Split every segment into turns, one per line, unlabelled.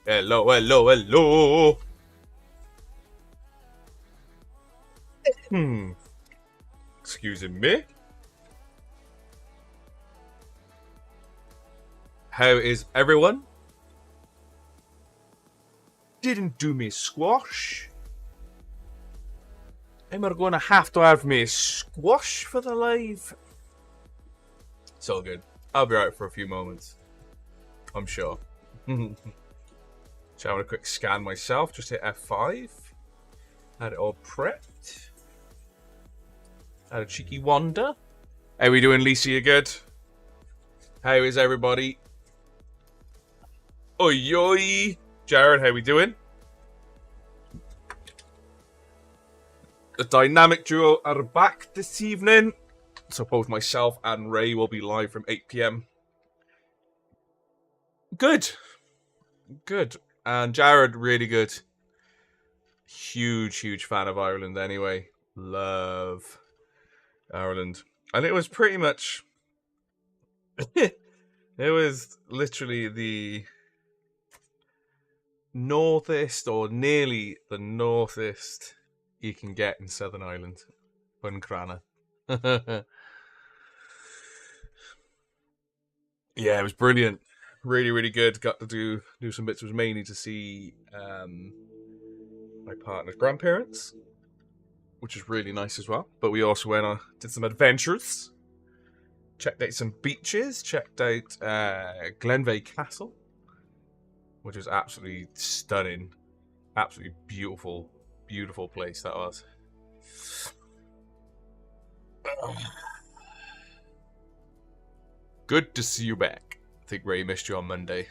Hello, hello, hello. Excuse me. How is everyone? Didn't do me squash. Am I going to have me squash for the live? It's all good. I'll be right for a few moments. I'm sure. So I'm going to quick scan myself. Just hit F5. Had it all prepped. Had a cheeky wander. How we doing, Lisa? You good? How is everybody? Oi, oi. Jared, how we doing? The dynamic duo are back this evening. So both myself and Ray will be live from 8 p.m. Good. Good. And Jared, really good. Huge, huge fan of Ireland anyway. Love Ireland. And it was pretty much... it was literally the northest, or nearly the northest you can get in Southern Ireland. Buncrana. Yeah, it was brilliant. Really, really good. Got to do some bits. It was mainly to see my partner's grandparents, which is really nice as well. But we also went on, did some adventures. Checked out some beaches. Checked out Glenveigh Castle, which was absolutely stunning. Absolutely beautiful, beautiful place that was. Good to see you back. I think Ray missed you on Monday.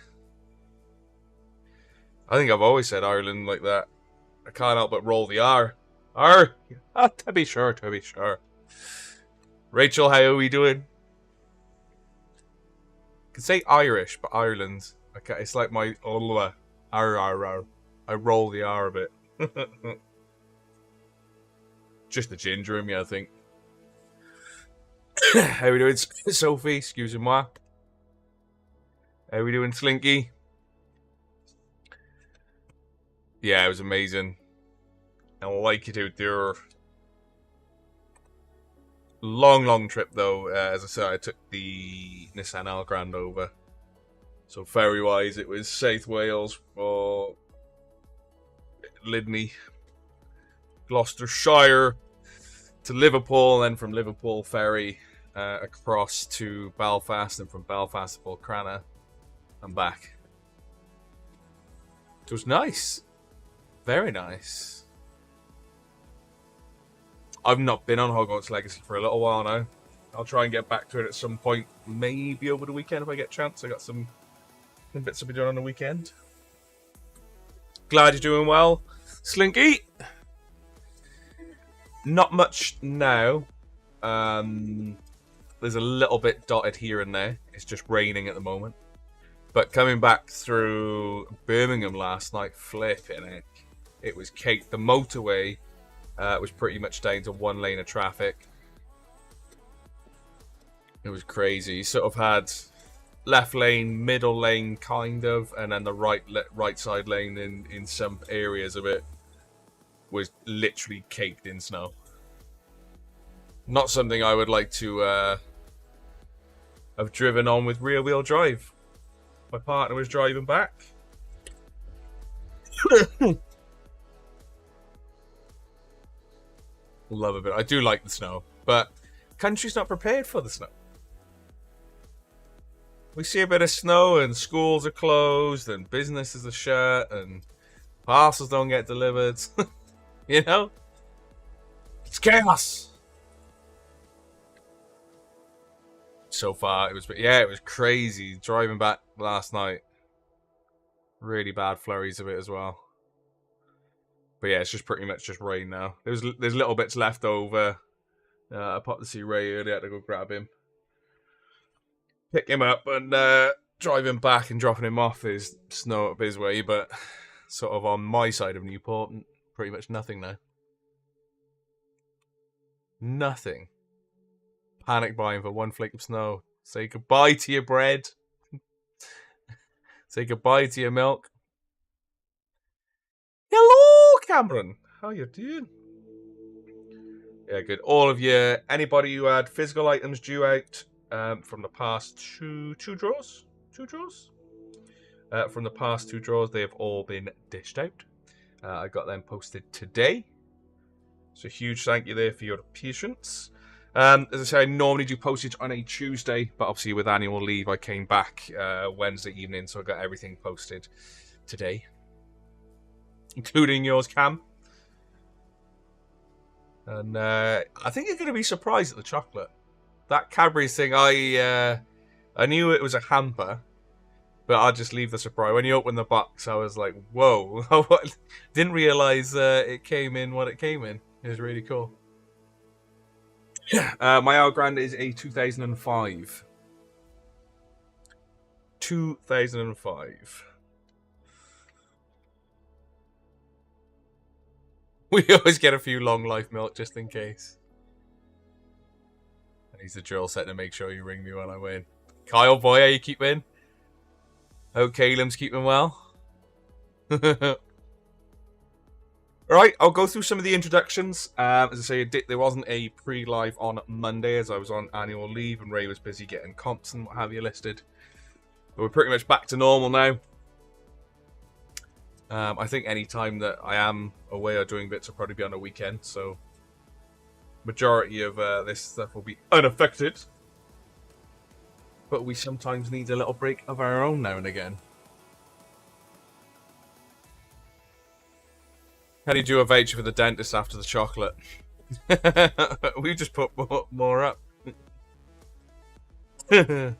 I think I've always said Ireland like that. I can't help but roll the R. R! To be sure, to be sure. Rachel, how are we doing? I can say Irish, but Ireland. Okay, it's like my R. I roll the R a bit. Just the ginger in me, I think. How are we doing, Sophie? Excusez-moi. How are we doing, Slinky? Yeah, it was amazing. I like it out there. Long trip, though. As I said, I took the Nissan Algrand over. So ferry-wise, it was South Wales or Lydney, Gloucestershire to Liverpool, and then from Liverpool ferry across to Belfast, and from Belfast to Buncrana and back. It was nice. Very nice. I've not been on Hogwarts Legacy for a little while now. I'll try and get back to it at some point, maybe over the weekend if I get a chance. I got some bits to be doing on the weekend. Glad you're doing well, Slinky. Not much now. There's a little bit dotted here and there. It's just raining at the moment. But coming back through Birmingham last night, flipping it. It was cake. The motorway was pretty much down to one lane of traffic. It was crazy. You sort of had left lane, middle lane, kind of, and then the right side lane in some areas of it was literally caked in snow. Not something I would like to have driven on with rear-wheel drive. My partner was driving back. Love a bit. I do like the snow, but country's not prepared for the snow. We see a bit of snow and schools are closed and businesses are shut and parcels don't get delivered. You know? It's chaos. So far, it was crazy. Driving back last night. Really bad flurries of it as well. But yeah, it's just pretty much just rain now. There's little bits left over. I popped to see Ray earlier. I had to go grab him. Pick him up and drive him back and dropping him off is snow up his way. But sort of on my side of Newport, pretty much nothing now. Nothing. Panic buying for one flake of snow. Say goodbye to your bread. Say goodbye to your milk. Hello, Cameron. How you doing? Yeah, good. All of you, anybody who had physical items due out from the past two draws? Two draws? From the past 2 draws, they have all been dished out. I got them posted today. So huge thank you there for your patience. As I say, I normally do postage on a Tuesday, but obviously with annual leave, I came back Wednesday evening, so I got everything posted today, including yours, Cam. And I think you're going to be surprised at the chocolate. That Cadbury's thing, I knew it was a hamper, but I'll just leave the surprise. When you open the box, I was like, whoa. Didn't realise it came in what it came in. It was really cool. My El Grande is a 2005. 2005. We always get a few long life milk just in case. I need the drill set to make sure you ring me when I win. Kyle, boy, how you keeping? Hope Caleb's keeping well. Right, I'll go through some of the introductions. As I say, there wasn't a pre-live on Monday as I was on annual leave and Ray was busy getting comps and what have you listed. But we're pretty much back to normal now. I think any time that I am away or doing bits will probably be on a weekend, so majority of this stuff will be unaffected. But we sometimes need a little break of our own now and again. How do you do a voucher for the dentist after the chocolate? We just put more up. So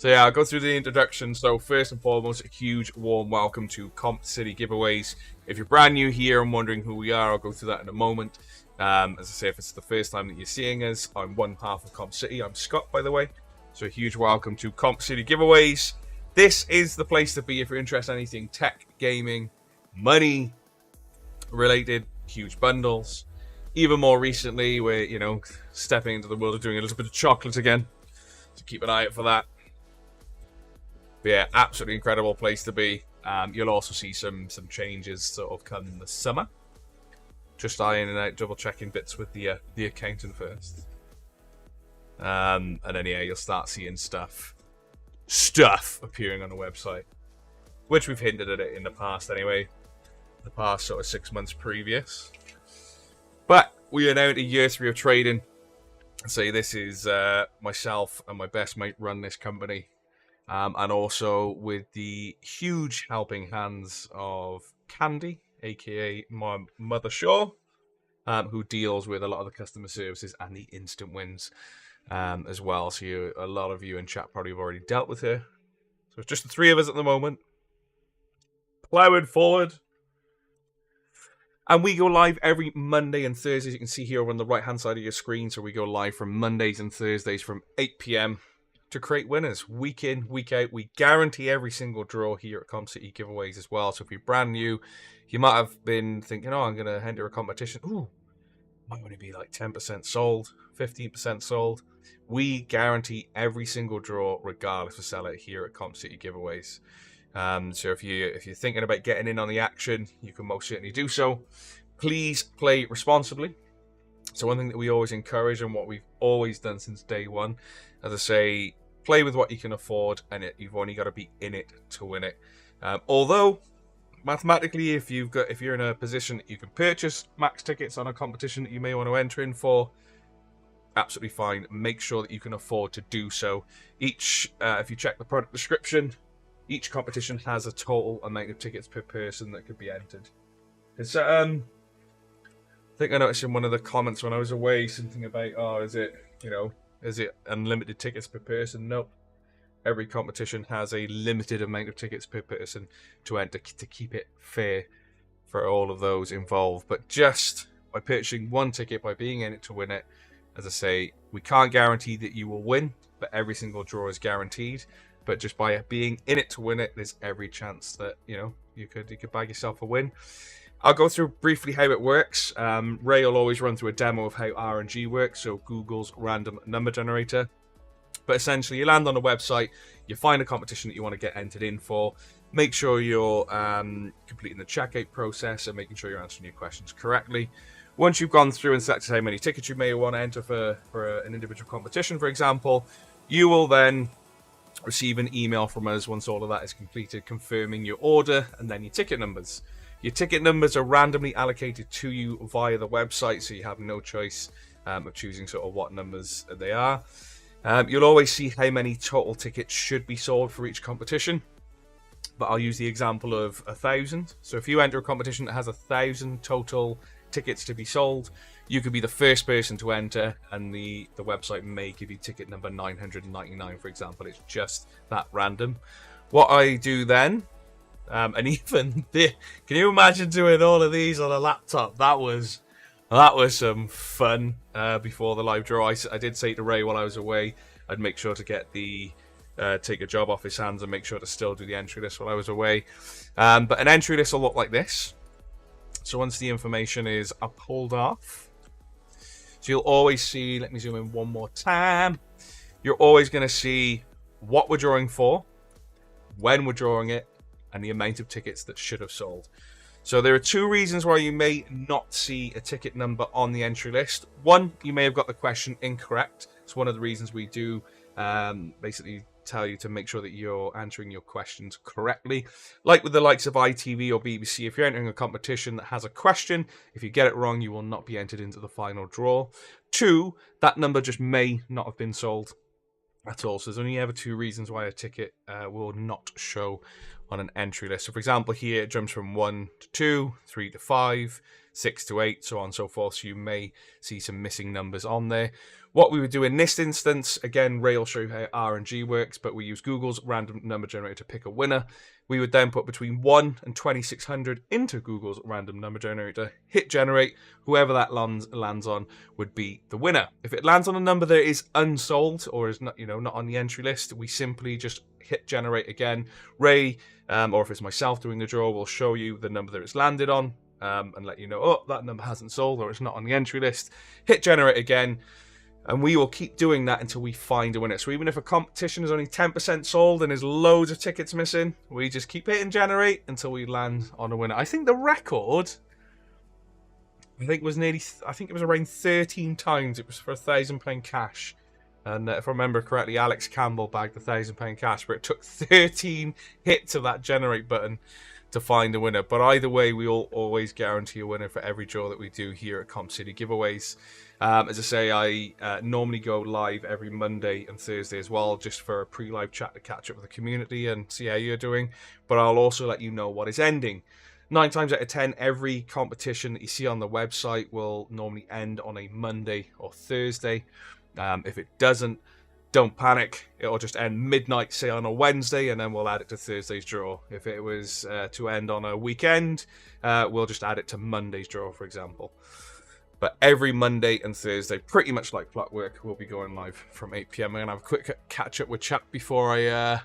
yeah, I'll go through the introduction. So first and foremost, a huge warm welcome to Comp City Giveaways. If you're brand new here and wondering who we are, I'll go through that in a moment. As I say, if it's the first time that you're seeing us, I'm one half of Comp City. I'm Scott, by the way. So a huge welcome to Comp City Giveaways. This is the place to be if you're interested in anything tech, gaming, money related, huge bundles. Even more recently, we're, stepping into the world of doing a little bit of chocolate again. So keep an eye out for that. But yeah, absolutely incredible place to be. You'll also see some changes sort of come in the summer. Just ironing out, double checking bits with the accountant first. And then yeah, you'll start seeing stuff appearing on the website, which we've hinted at it in the past anyway. The past sort of 6 months previous. But we are now into year 3 of trading. So this is myself and my best mate run this company. And also with the huge helping hands of Candy, aka my mother Shaw, who deals with a lot of the customer services and the instant wins as well. So a lot of you in chat probably have already dealt with her. So it's just the 3 of us at the moment. Plowing forward. And we go live every Monday and Thursday. You can see here on the right-hand side of your screen. So we go live from Mondays and Thursdays from 8 p.m. to create winners. Week in, week out. We guarantee every single draw here at Comp City Giveaways as well. So if you're brand new, you might have been thinking, oh, I'm going to enter a competition. Ooh, might only be like 10% sold, 15% sold. We guarantee every single draw, regardless of sellout here at Comp City Giveaways. So if you're thinking about getting in on the action, you can most certainly do so. Please play responsibly. So one thing that we always encourage and what we've always done since day one, as I say, play with what you can afford, and you've only got to be in it to win it. Although mathematically, if you're in a position that you can purchase max tickets on a competition that you may want to enter in for, absolutely fine. Make sure that you can afford to do so. If you check the product description, each competition has a total amount of tickets per person that could be entered. It's I think I noticed in one of the comments when I was away something about, is it unlimited tickets per person? Nope. Every competition has a limited amount of tickets per person to enter to keep it fair for all of those involved. But just by purchasing one ticket, by being in it to win it, as I say, we can't guarantee that you will win. but every single draw is guaranteed. But just by being in it to win it, there's every chance that you could bag yourself a win. I'll go through briefly how it works. Ray will always run through a demo of how RNG works, so Google's random number generator. But essentially, you land on a website, you find a competition that you want to get entered in for, make sure you're completing the checkout process and making sure you're answering your questions correctly. Once you've gone through and selected how many tickets you may want to enter for an individual competition, for example, you will then receive an email from us once all of that is completed, confirming your order and then your ticket numbers. Your ticket numbers are randomly allocated to you via the website, so you have no choice of choosing sort of what numbers they are. You'll always see how many total tickets should be sold for each competition, but I'll use the example of 1,000. So if you enter a competition that has 1,000 total tickets to be sold, you could be the first person to enter, and the website may give you ticket number 999, for example. It's just that random. What I do then, and even can you imagine doing all of these on a laptop? That was some fun. Before the live draw, I did say to Ray while I was away, I'd make sure to get take a job off his hands and make sure to still do the entry list while I was away. But an entry list will look like this. So once the information is pulled off, so you'll always see, let me zoom in one more time. You're always going to see what we're drawing for, when we're drawing it, and the amount of tickets that should have sold. So there are two reasons why you may not see a ticket number on the entry list. One, you may have got the question incorrect. It's one of the reasons we do basically tell you to make sure that you're answering your questions correctly. Like with the likes of ITV or BBC, if you're entering a competition that has a question, if you get it wrong, you will not be entered into the final draw. Two, that number just may not have been sold at all. So there's only ever two reasons why a ticket will not show on an entry list. So for example, here it jumps from 1 to 2, 3 to 5, 6 to 8, so on and so forth. So you may see some missing numbers on there. What we would do in this instance, again, Ray will show you how RNG works, but we use Google's random number generator to pick a winner. We would then put between 1 and 2,600 into Google's random number generator, hit generate. Whoever that lands on would be the winner. If it lands on a number that is unsold or is not, not on the entry list, we simply just hit generate again. Ray, or if it's myself doing the draw, will show you the number that it's landed on and let you know, oh, that number hasn't sold or it's not on the entry list. Hit generate again. And we will keep doing that until we find a winner. So even if a competition is only 10% sold and there's loads of tickets missing, we just keep hitting generate until we land on a winner. I think the record, it was around 13 times. It was for £1,000 cash. And if I remember correctly, Alex Campbell bagged the £1,000 cash, but it took 13 hits of that generate button to find a winner. But either way, we will always guarantee a winner for every draw that we do here at Comp City Giveaways. As I say, I normally go live every Monday and Thursday as well, just for a pre-live chat to catch up with the community and see how you're doing. But I'll also let you know what is ending. 9 times out of 10, every competition that you see on the website will normally end on a Monday or Thursday. If it doesn't, don't panic. It'll just end midnight, say on a Wednesday, and then we'll add it to Thursday's draw. If it was to end on a weekend, we'll just add it to Monday's draw, for example. But every Monday and Thursday, pretty much like clockwork, we'll be going live from 8 PM. I'm going to have a quick catch-up with chat before I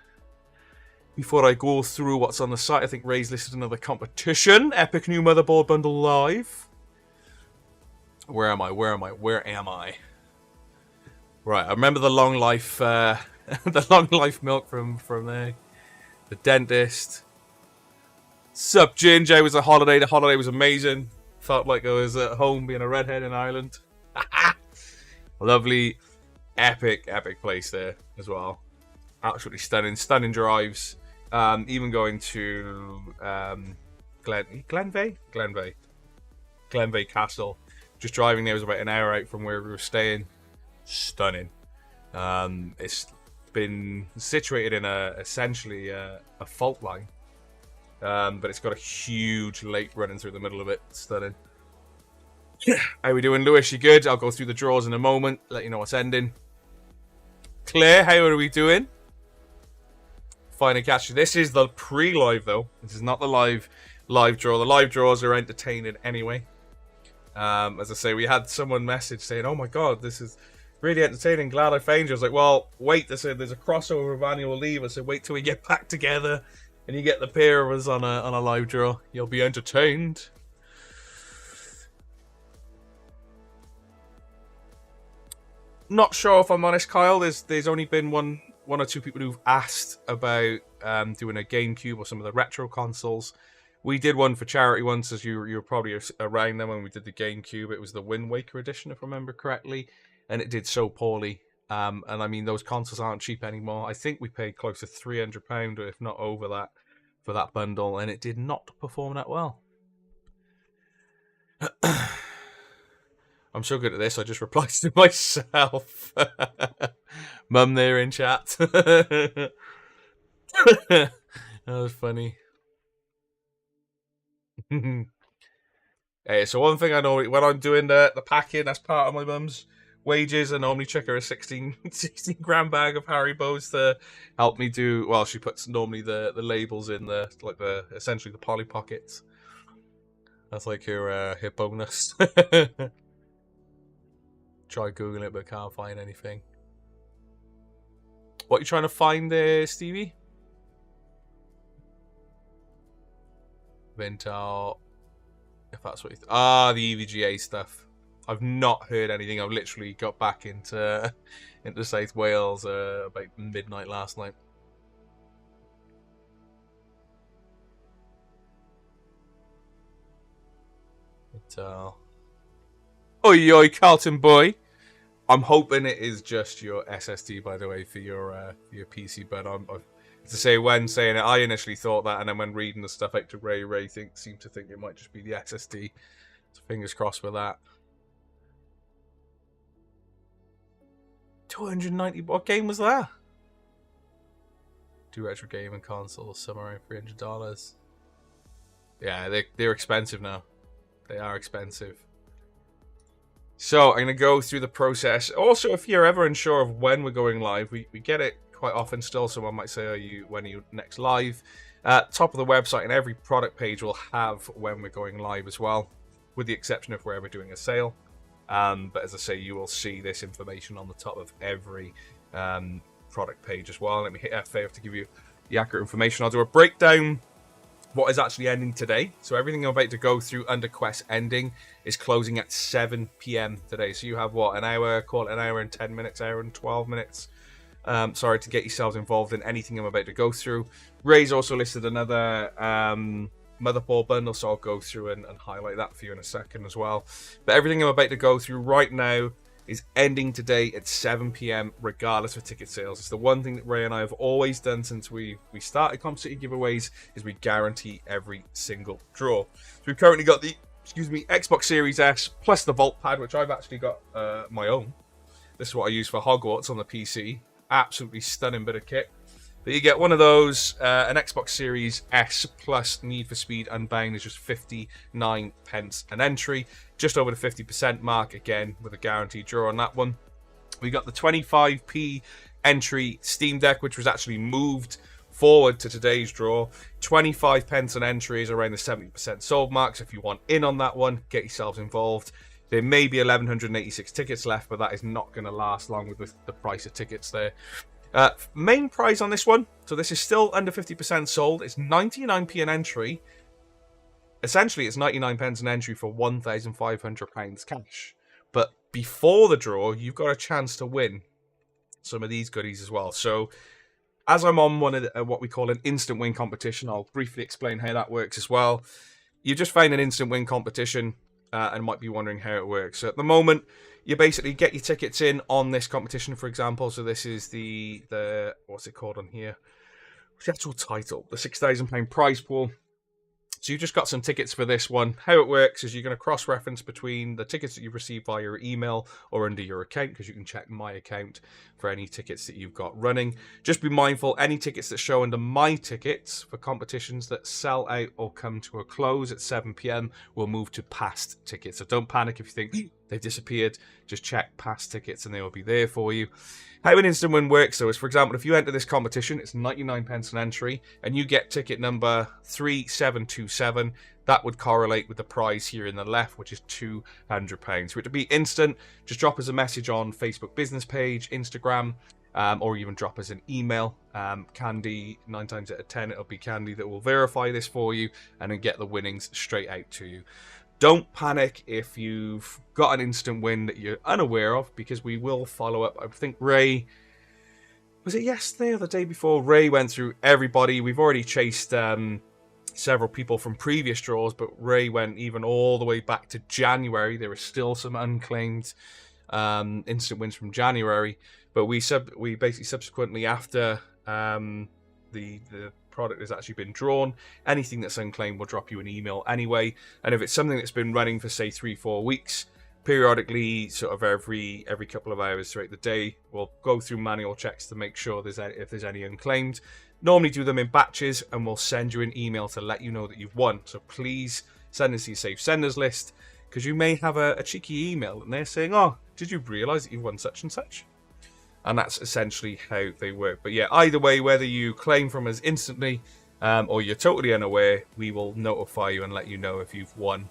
go through what's on the site. I think Ray's listed another competition. Epic new motherboard bundle live. Where am I? Right, I remember the long life, the long life milk from the dentist. Sup, Ginger? It was a holiday. The holiday was amazing. Felt like I was at home being a redhead in Ireland. Lovely, epic place there as well. Absolutely stunning drives. Even going to Glenveigh Castle. Just driving there was about an hour out from where we were staying. Stunning. It's been situated in essentially a fault line, but it's got a huge lake running through the middle of it. Stunning. How we doing, Lewis? You good? I'll go through the draws in a moment, let you know what's ending. Claire, how are we doing? Fine and catch. This is the pre-live though. This is not the live draw. The live draws are entertaining anyway. As I say, we had someone message saying, "Oh my god, this is Really entertaining. Glad I found you. I was like, well, wait. They said there's a crossover with annual leave. I said, wait till we get back together and you get the pair of us on a live draw. You'll be entertained. Not sure if I'm honest, Kyle. There's only been one or two people who've asked about doing a GameCube or some of the retro consoles. We did one for charity once, as you were probably around then when we did the GameCube. It was the Wind Waker edition, if I remember correctly, and it did so poorly. And I mean, those consoles aren't cheap anymore. I think we paid close to £300, if not over that, for that bundle, and it did not perform that well. I'm so good at this, I just replied to myself. Mum there in chat. That was funny. Hey, so one thing I know, when I'm doing the packing as part of my mum's wages, I normally check her a 16 gram bag of Haribos to help me do, well, she puts normally the labels in essentially the Polly Pockets. That's like her bonus. Try Googling it, but can't find anything. What are you trying to find there, Stevie? Vintar. If that's what you the EVGA stuff. I've not heard anything. I've literally got back into South Wales about midnight last night. Oi, oi, Carlton boy. I'm hoping it is just your SSD, by the way, for your PC. But I'm to say, when saying it, I initially thought that, and then when reading the stuff out to Ray seemed to think it might just be the SSD. So fingers crossed with that. 290. What game was that? Two retro gaming consoles, somewhere around $300. Yeah, they're expensive now. They are expensive. So I'm going to go through the process. Also, if you're ever unsure of when we're going live, we get it quite often still. Someone might say, when are you next live? Top of the website and every product page will have when we're going live as well, with the exception of wherever we're doing a sale. But as I say, you will see this information on the top of every product page as well. Let me hit F5 to give you the accurate information. I'll do a breakdown what is actually ending today. So everything I'm about to go through under Quest ending is closing at 7 p.m. today. So you have what, an hour, call it an hour and 10 minutes, hour and 12 minutes. To get yourselves involved in anything I'm about to go through. Ray's also listed another motherboard bundle, so I'll go through and highlight that for you in a second as well. But everything I'm about to go through right now is ending today at 7 p.m. regardless of ticket sales. It's the one thing that Ray and I have always done since we started Comp City giveaways, is we guarantee every single draw. So we've currently got the Xbox Series S plus the Vault Pad, which I've actually got my own. This is what I use for Hogwarts on the PC. Absolutely stunning bit of kit. But you get one of those, an Xbox Series S plus Need for Speed Unbound is just 59 pence an entry. Just over the 50% mark, again, with a guaranteed draw on that one. We got the 25p entry Steam Deck, which was actually moved forward to today's draw. 25 pence an entry is around the 70% sold mark. So if you want in on that one, get yourselves involved. There may be 1,186 tickets left, but that is not going to last long with the price of tickets there. Main prize on this one, so this is still under 50% sold. It's 99p an entry. Essentially, it's 99 pence an entry for £1,500 cash. But before the draw, you've got a chance to win some of these goodies as well. So, as I'm on one of what we call an instant win competition, I'll briefly explain how that works as well. You just find an instant win competition and might be wondering how it works. So at the moment, you basically get your tickets in on this competition, for example. So this is the what's it called on here? What's the actual title? The £6,000 prize pool. So you've just got some tickets for this one. How it works is you're going to cross-reference between the tickets that you've received via your email or under your account, because you can check my account for any tickets that you've got running. Just be mindful, any tickets that show under my tickets for competitions that sell out or come to a close at 7 p.m. will move to past tickets. So don't panic if you think they've disappeared. Just check past tickets and they will be there for you. How an instant win works, though, is, for example, if you enter this competition, it's 99 pence an entry, and you get ticket number 3727. that would correlate with the prize here in the left, which is £200. For it to be instant, just drop us a message on Facebook business page, Instagram, or even drop us an email. Candy, 9 times out of 10, it'll be Candy that will verify this for you and then get the winnings straight out to you. Don't panic if you've got an instant win that you're unaware of, because we will follow up. I think Ray, was it yesterday or the day before? Ray went through everybody. We've already chased several people from previous draws, but Ray went even all the way back to January. There were still some unclaimed instant wins from January, but we basically subsequently, after the product has actually been drawn, anything that's unclaimed will drop you an email anyway. And if it's something that's been running for say 3-4 weeks, periodically, sort of every couple of hours throughout the day, we'll go through manual checks to make sure if there's any unclaimed. Normally do them in batches, and we'll send you an email to let you know that you've won. So please send us your safe senders list, because you may have a cheeky email and they're saying, oh, did you realize that you've won such and such? And that's essentially how they work. But yeah, either way, whether you claim from us instantly or you're totally unaware, we will notify you and let you know if you've won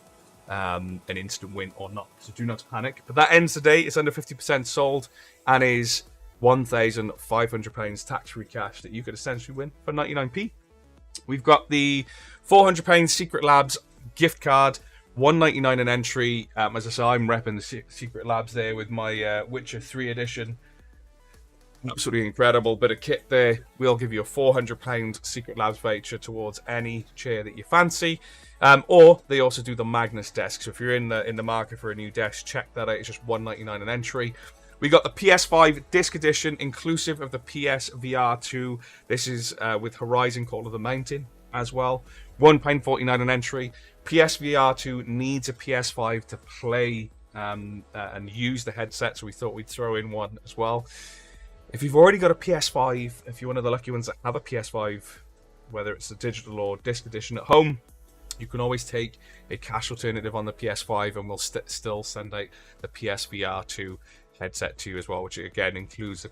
an instant win or not. So do not panic. But that ends today. It's under 50% sold and is £1,500 tax-free cash that you could essentially win for 99p. We've got the £400 Secret Labs gift card, $1.99 an entry. As I say, I'm repping the Secret Labs there with my Witcher 3 edition. Absolutely incredible bit of kit there. We'll give you a £400 Secret Labs voucher towards any chair that you fancy. Or they also do the Magnus desk. So if you're in the market for a new desk, check that out. It's just $1.99 an entry. We got the PS5 disc edition, inclusive of the PSVR 2. This is with Horizon Call of the Mountain as well. £1.49 an entry. PSVR 2 needs a PS5 to play and use the headset, so we thought we'd throw in one as well. If you've already got a PS5, if you're one of the lucky ones that have a PS5, whether it's a digital or disc edition at home, you can always take a cash alternative on the PS5 and we'll still send out the PSVR 2 headset to you as well, which again includes the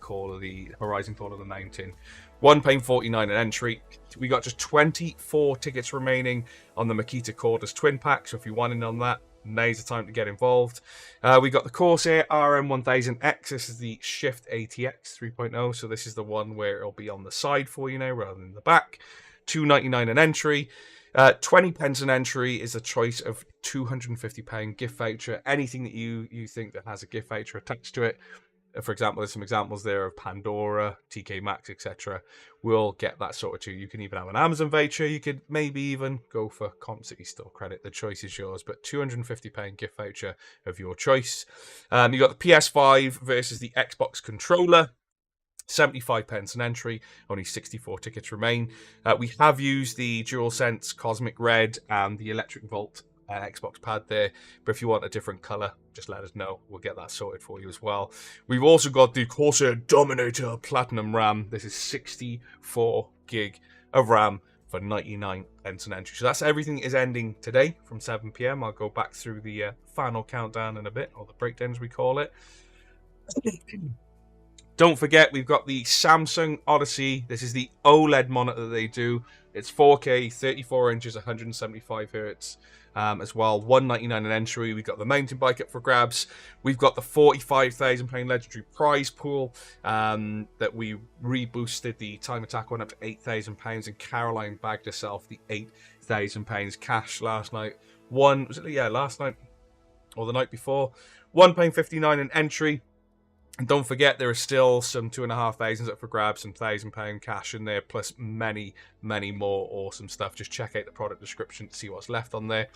Horizon Call of the Mountain. £1.49 an entry. We got just 24 tickets remaining on the Makita Cordless Twin Pack, so if you want in on that, now's the time to get involved. We got the Corsair RM1000X. This is the Shift ATX 3.0, so this is the one where it'll be on the side for you now rather than the back. £2.99 an entry. 20 pence an entry is a choice of £250 gift voucher. Anything that you think that has a gift voucher attached to it. For example, there's some examples there of Pandora, TK Maxx, etc. We'll get that sorted too. You can even have an Amazon voucher. You could maybe even go for Comp City Store credit. The choice is yours, but £250 gift voucher of your choice. You got the PS5 versus the Xbox controller. 75 pence an entry, only 64 tickets remain. We have used the DualSense Cosmic Red and the Electric Volt Xbox pad there, but if you want a different color, just let us know. We'll get that sorted for you as well. We've also got the Corsair Dominator Platinum RAM. This is 64 gig of RAM for 99 pence an entry. So that's everything is ending today from 7 p.m. I'll go back through the final countdown in a bit, or the breakdown as we call it. Don't forget, we've got the Samsung Odyssey. This is the OLED monitor they do. It's 4K, 34 inches, 175 hertz as well. £1.99 an entry. We've got the mountain bike up for grabs. We've got the £45,000 legendary prize pool that we reboosted the Time Attack one up to £8,000, and Caroline bagged herself the £8,000 cash last night. Last night or the night before. £1.59 an entry. And don't forget, there are still some 2,500 up for grabs, some £1,000 cash in there, plus many, many more awesome stuff. Just check out the product description to see what's left on there.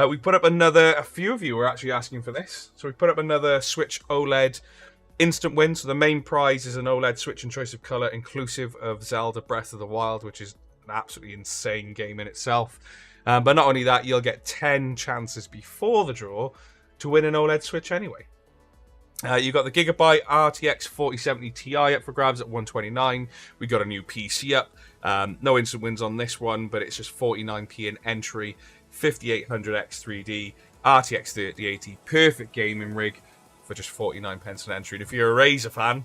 We put up a few of you were actually asking for this. So we put up another Switch OLED instant win. So the main prize is an OLED Switch in choice of color, inclusive of Zelda Breath of the Wild, which is an absolutely insane game in itself. But not only that, you'll get 10 chances before the draw to win an OLED Switch anyway. You've got the Gigabyte RTX 4070 Ti up for grabs at $129. We got a new PC up. No instant wins on this one, but it's just 49p an entry. 5800X3D RTX 3080, perfect gaming rig for just 49 pence an entry. And if you're a Razer fan,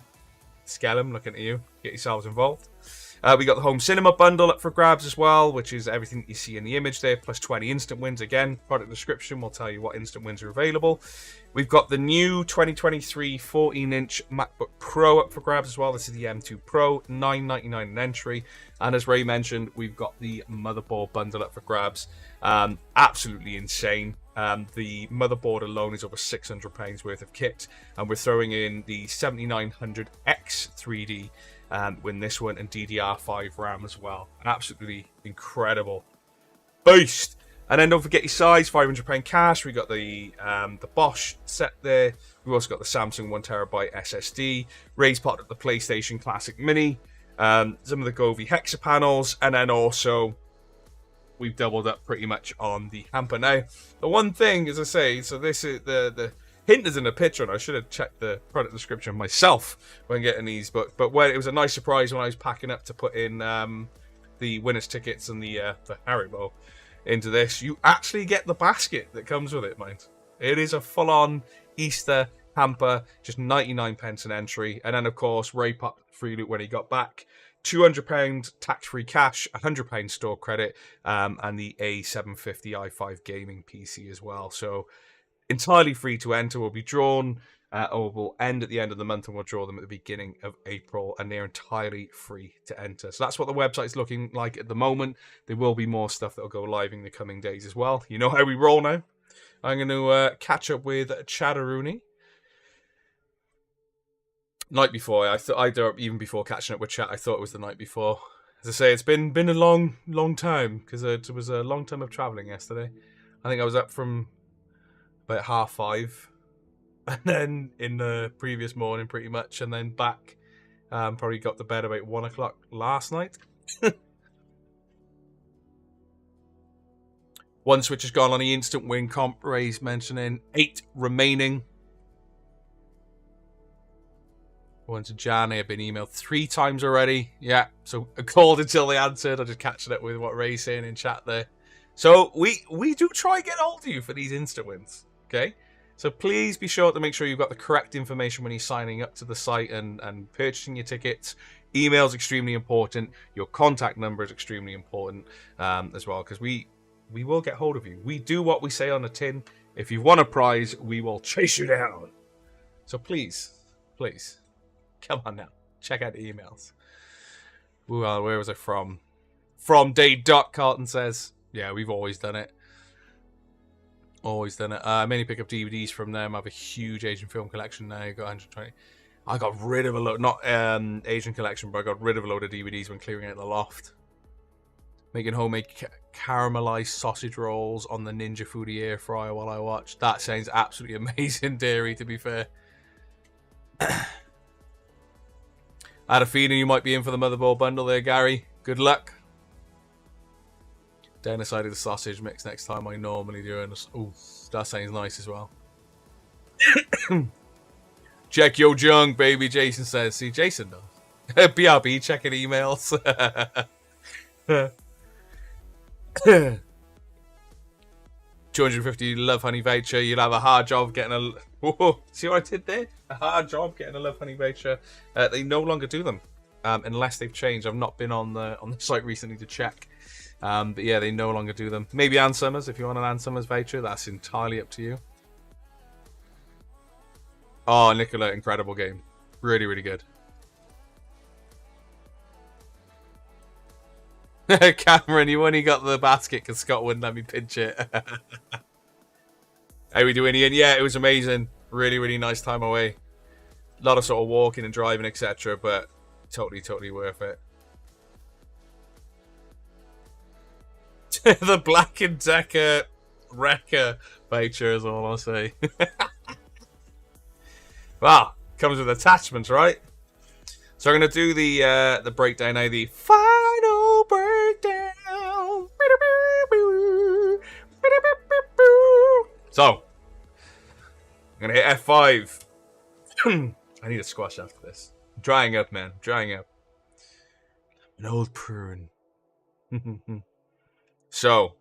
Skellum, looking at you, get yourselves involved. We got the home cinema bundle up for grabs as well, which is everything you see in the image there, plus 20 instant wins. Again, product description will tell you what instant wins are available. We've got the new 2023 14-inch MacBook Pro up for grabs as well. This is the M2 Pro, $999 an entry. And as Ray mentioned, we've got the motherboard bundle up for grabs. Absolutely insane. The motherboard alone is over £600 worth of kit. And we're throwing in the 7900X 3D win this one, and DDR5 RAM as well. Absolutely incredible beast. And then don't forget your size, £500 cash. We got the Bosch set there. We've also got the Samsung 1TB SSD. Ray's part of the PlayStation Classic Mini. Some of the Govee Hexa panels, and then also we've doubled up pretty much on the hamper. Now, the one thing, as I say, so this is the hint is in the picture, and I should have checked the product description myself when getting these, but when it was a nice surprise when I was packing up to put in the winners tickets and the Haribo into this. You actually get the basket that comes with it, mind. It is a full-on Easter hamper, just 99 pence an entry, and then of course Ray popped free loot when he got back. £200 tax-free cash, £100 store credit, and the A750 i5 gaming PC as well. So entirely free to enter. Will be drawn, or will end at the end of the month, and we'll draw them at the beginning of April, and they're entirely free to enter. So that's what the website's looking like at the moment. There will be more stuff that will go live in the coming days as well. You know how we roll now. I'm going to catch up with Chatteroony. Night before, even before catching up with Chat, I thought it was the night before. As I say, it's been a long time, because it was a long time of travelling yesterday. I think I was up from about 5:30, and then in the previous morning pretty much, and then back, probably got to bed about 1 o'clock last night. One switch has gone on the instant win comp. Ray's mentioning 8 remaining. One to Jan. I've been emailed 3 times already. Yeah, so I called until they answered. I'm just catching up with what Ray's saying in chat there. So we do try and get hold of you for these instant wins. Okay, so please be sure to make sure you've got the correct information when you're signing up to the site and purchasing your tickets. Email is extremely important. Your contact number is extremely important as well, because we will get hold of you. We do what we say on the tin. If you want a prize, we will chase you down. So please, come on now. Check out the emails. Ooh, where was it from? From Dave Duck, Carlton says. Yeah, we've always done it. Always done it. I mainly pick up DVDs from them. I have a huge Asian film collection now. I got 120. I got rid of a load, not Asian collection, but I got rid of a load of DVDs when clearing out the loft. Making homemade caramelized sausage rolls on the Ninja Foodie air fryer while I watch. That sounds absolutely amazing, Dairy, to be fair. I had a feeling you might be in for the motherboard bundle there, Gary. Good luck. Down the side of the sausage mix next time I normally do. And ooh, that sounds nice as well. Check your junk, baby, Jason says. See, Jason does. BRB, checking emails. 250 Love Honey voucher. You'll have a hard job getting a... Whoa, see what I did there? A hard job getting a Love Honey voucher. They no longer do them. Unless they've changed. I've not been on the site recently to check. But yeah, they no longer do them. Maybe Ann Summers, if you want an Ann Summers voucher, that's entirely up to you. Oh, Nicola, incredible game. Really, really good. Cameron, you only got the basket because Scott wouldn't let me pinch it. How we doing, Ian? Yeah, it was amazing. Really, really nice time away. A lot of sort of walking and driving, etc. But totally worth it. The Black & Decker Wrecker voucher is all I'll say. Wow, comes with attachments, right? So I'm going to do the breakdown now, the final breakdown. So, I'm going to hit F5. I need a squash after this. I'm drying up, man. Drying up. An old prune. So,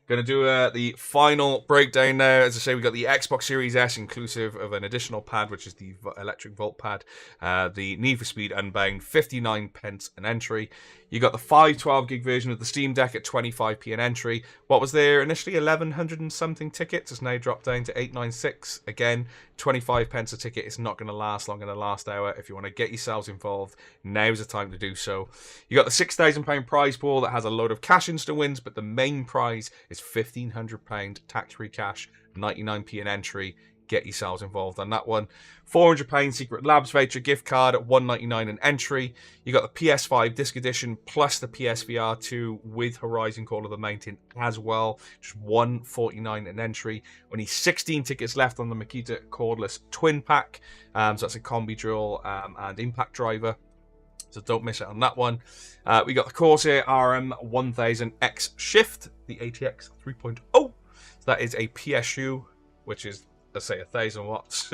Going to do the final breakdown now. As I say, we got the Xbox Series S inclusive of an additional pad, which is the electric Volt pad. The Need for Speed Unbound, 59 pence an entry. You got the 512 gig version of the Steam Deck at 25p an entry. What was there initially? 1,100 and something tickets. It's now dropped down to 896. Again, 25 pence a ticket. It's not going to last long in the last hour. If you want to get yourselves involved, now's the time to do so. You got the £6,000 prize pool that has a load of cash instant wins, but the main prize is £1,500 tax-free cash, 99p an entry. Get yourselves involved on that one. £400 Secret Labs voucher gift card at $199 an entry. You got the PS5 disc edition plus the PSVR 2 with Horizon Call of the Mountain as well. Just $149 an entry. Only 16 tickets left on the Makita cordless twin pack. So that's a combi drill and impact driver. So don't miss it on that one. We got the Corsair RM 1000X Shift, the ATX 3.0. So that is a PSU, which is, let's say, 1,000 watts.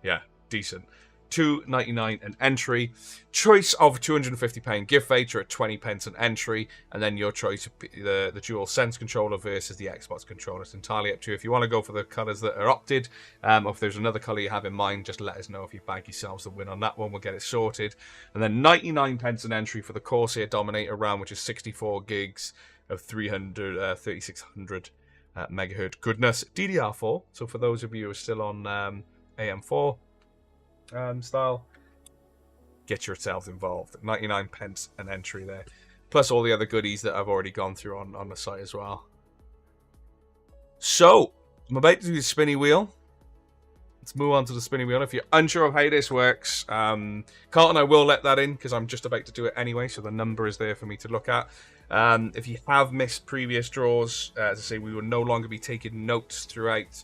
Yeah, decent. $299 an entry. Choice of £250 gift voucher at 20 pence an entry, and then your choice of the DualSense controller versus the Xbox controller. It's entirely up to you. If you want to go for the colours that are opted, or if there's another colour you have in mind, just let us know. If you bag yourselves the win on that one, we'll get it sorted. And then 99 pence an entry for the Corsair Dominator RAM, which is 64 gigs of 3600 megahertz goodness. DDR4. So for those of you who are still on AM4 style, get yourselves involved. 99 pence an entry there, plus all the other goodies that I've already gone through on the site as well. So I'm about to do the spinny wheel. Let's move on to the spinny wheel. If you're unsure of how this works, Carlton, I will let that in because I'm just about to do it anyway, so the number is there for me to look at. If you have missed previous draws, as I say, we will no longer be taking notes throughout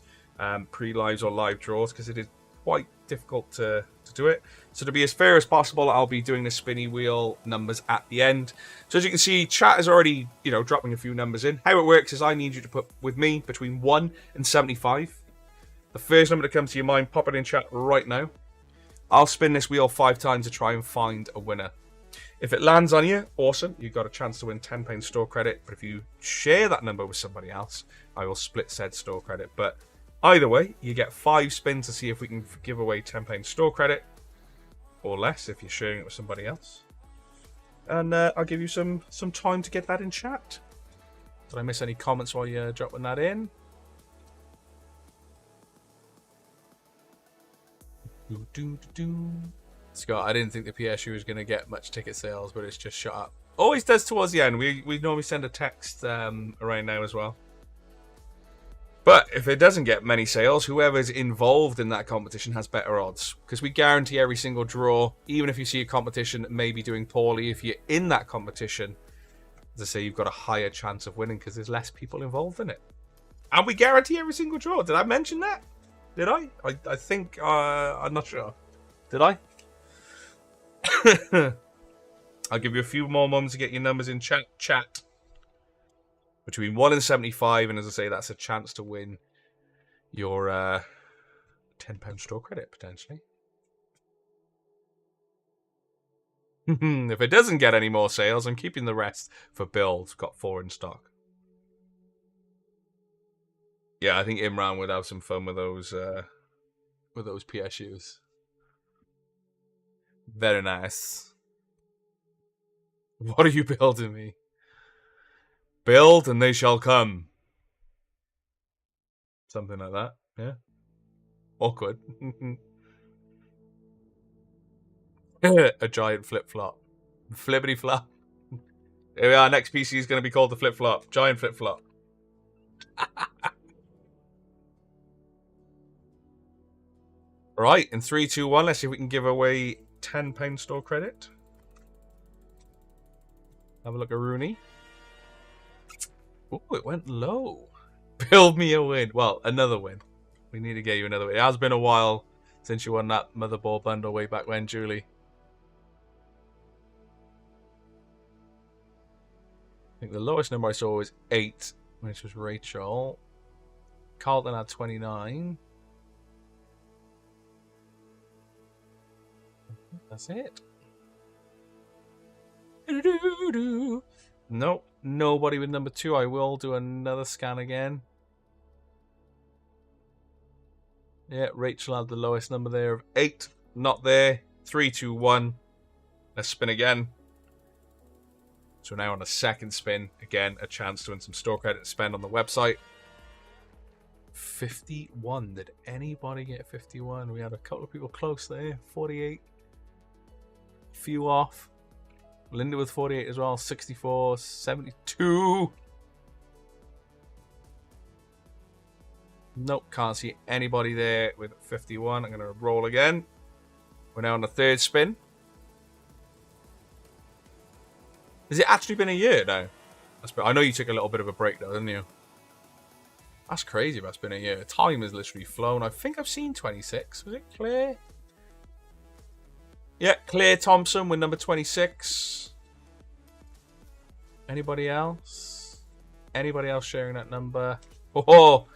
pre-lives or live draws because it is quite difficult to do it. So to be as fair as possible, I'll be doing the spinny wheel numbers at the end. So as you can see, chat is already, dropping a few numbers in. How it works is I need you to put with me between 1 and 75. The first number that comes to your mind, pop it in chat right now. I'll spin this wheel 5 times to try and find a winner. If it lands on you, awesome. You've got a chance to win £10 store credit. But if you share that number with somebody else, I will split said store credit. But either way, you get 5 spins to see if we can give away £10 store credit. Or less if you're sharing it with somebody else. And I'll give you some time to get that in chat. Did I miss any comments while you're dropping that in? Scott, I didn't think the PSU was going to get much ticket sales, but it's just shut up. Always does towards the end. We normally send a text around now as well. But if it doesn't get many sales, whoever's involved in that competition has better odds. Because we guarantee every single draw, even if you see a competition that may be doing poorly, if you're in that competition, as I say, you've got a higher chance of winning because there's less people involved in it. And we guarantee every single draw. Did I mention that? Did I? I think, I'm not sure. Did I? I'll give you a few more moments to get your numbers in chat. Between 1 and 75, and as I say, that's a chance to win your £10 store credit, potentially. If it doesn't get any more sales, I'm keeping the rest for builds. Got 4 in stock. Yeah, I think Imran would have some fun with those PSUs. Very nice. What are you building me? Build and they shall come. Something like that, yeah. Awkward. A giant flip-flop. Flippity-flop. Here we are, next PC is going to be called the flip-flop. Giant flip-flop. Right, in 3, 2, 1, let's see if we can give away £10 store credit. Have a look at Rooney. Oh, it went low. Build me a win. Well, another win. We need to get you another win. It has been a while since you won that motherboard bundle way back when, Julie. I think the lowest number I saw was 8, which was Rachel. Carlton had 29. That's it. Nope. nobody with number 2. I will do another scan again. Yeah, Rachel had the lowest number there of 8. Not there. 3, 2, 1. Let's spin again. So now on the second spin, again, a chance to win some store credit to spend on the website. 51. Did anybody get 51? We had a couple of people close there. 48. Few off. Linda with 48 as well. 64. 72. Nope, can't see anybody there with 51. I'm going to roll again. We're now on the third spin. Has it actually been a year now? I know you took a little bit of a break though, didn't you? That's crazy, that's been a year. Time has literally flown. I think I've seen 26. Was it Claire? Yeah, Claire Thompson with number 26. Anybody else? Anybody else sharing that number? Oh,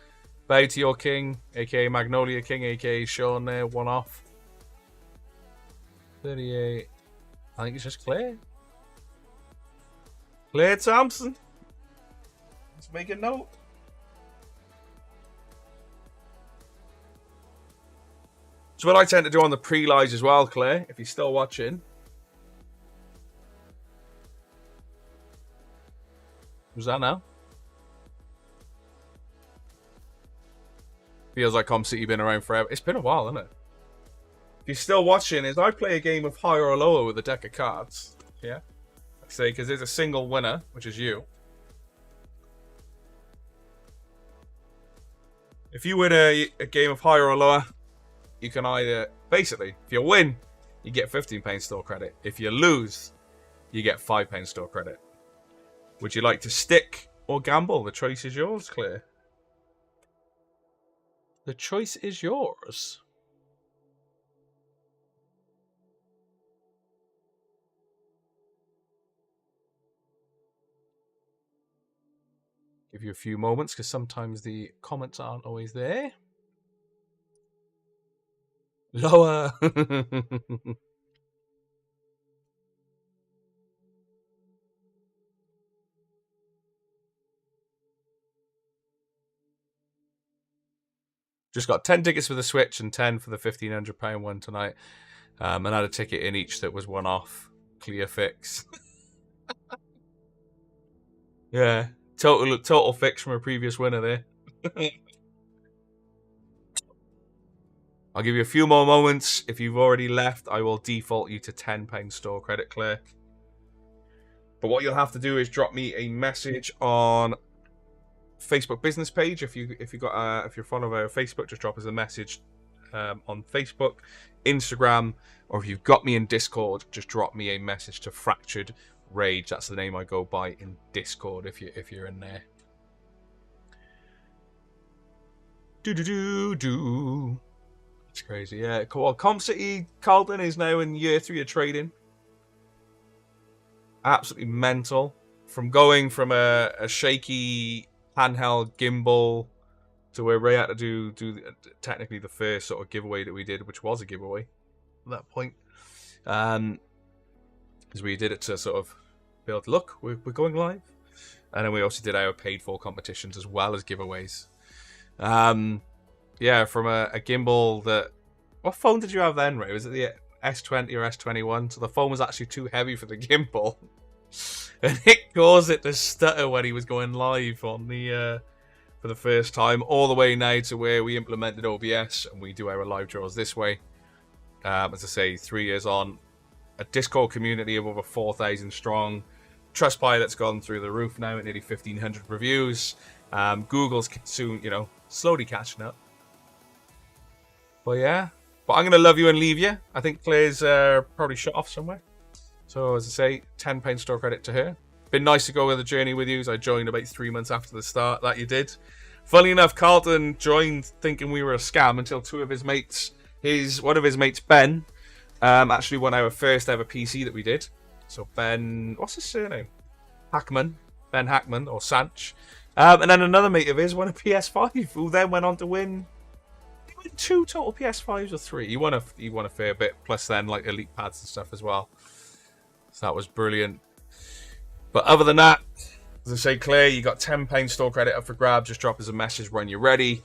bow to your king, aka Magnolia King, aka Sean there, one off. 38. I think it's just Claire. Claire Thompson. Let's make a note. So what I tend to do on the pre-lives as well, Claire, if you're still watching. Who's that now? Feels like Com City been around forever. It's been a while, hasn't it? If you're still watching, is I play a game of higher or lower with a deck of cards. Yeah? I say, because there's a single winner, which is you. If you win a game of higher or lower, you can either, basically, if you win, you get £15 store credit. If you lose, you get £5 store credit. Would you like to stick or gamble? The choice is yours, Claire. The choice is yours. Give you a few moments because sometimes the comments aren't always there. Lower. Just got 10 tickets for the Switch and 10 for the £1,500 one tonight. And had a ticket in each that was one off. Clear fix. Yeah. Total fix from a previous winner there. I'll give you a few more moments. If you've already left, I will default you to £10 store credit, Claire. But what you'll have to do is drop me a message on Facebook business page. If you're following our Facebook, just drop us a message on Facebook, Instagram, or if you've got me in Discord, just drop me a message to Fractured Rage. That's the name I go by in Discord. If you're in there. Do. It's crazy, yeah. Well, Com City Carlton is now in year 3 of trading. Absolutely mental. From going from a shaky handheld gimbal to where we had to do technically the first sort of giveaway that we did, which was a giveaway at that point. Because we did it to sort of be able to look, we're going live. And then we also did our paid for competitions as well as giveaways. Yeah, from a gimbal that... What phone did you have then, Ray? Was it the S20 or S21? So the phone was actually too heavy for the gimbal. And it caused it to stutter when he was going live on the for the first time. All the way now to where we implemented OBS and we do our live draws this way. As I say, 3 years on. A Discord community of over 4,000 strong. Trustpilot's gone through the roof now at nearly 1,500 reviews. Google's soon, slowly catching up. But yeah. But I'm going to love you and leave you. I think Claire's probably shut off somewhere. So as I say, £10 store credit to her. Been nice to go with the journey with you. I joined about 3 months after the start that you did. Funnily enough, Carlton joined thinking we were a scam until one of his mates, Ben, actually won our first ever PC that we did. So Ben, what's his surname? Ben Hackman, or Sanch. And then another mate of his won a PS5, who then went on to win 2 total PS5s or 3. He won a fair bit, plus then like elite pads and stuff as well. So that was brilliant. But other than that, As I say, Claire, you got £10 store credit up for grabs. Just drop us a message when you're ready.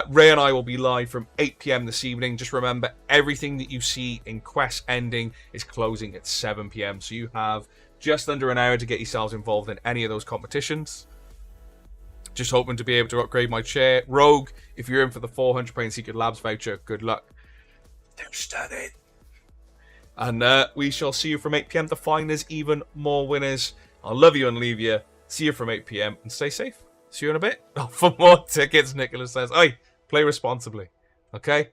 Ray and I will be live from 8 p.m. this evening. Just remember, everything that you see in Quest Ending is closing at 7 p.m. So you have just under an hour to get yourselves involved in any of those competitions. Just hoping to be able to upgrade my chair. Rogue, if you're in for the £400 Secret Labs voucher, good luck. Don't study. And we shall see you from 8 p.m. to find us even more winners. I'll love you and leave you. See you from 8 p.m. and stay safe. See you in a bit. Oh, for more tickets, Nicholas says, "Oi, play responsibly." Okay?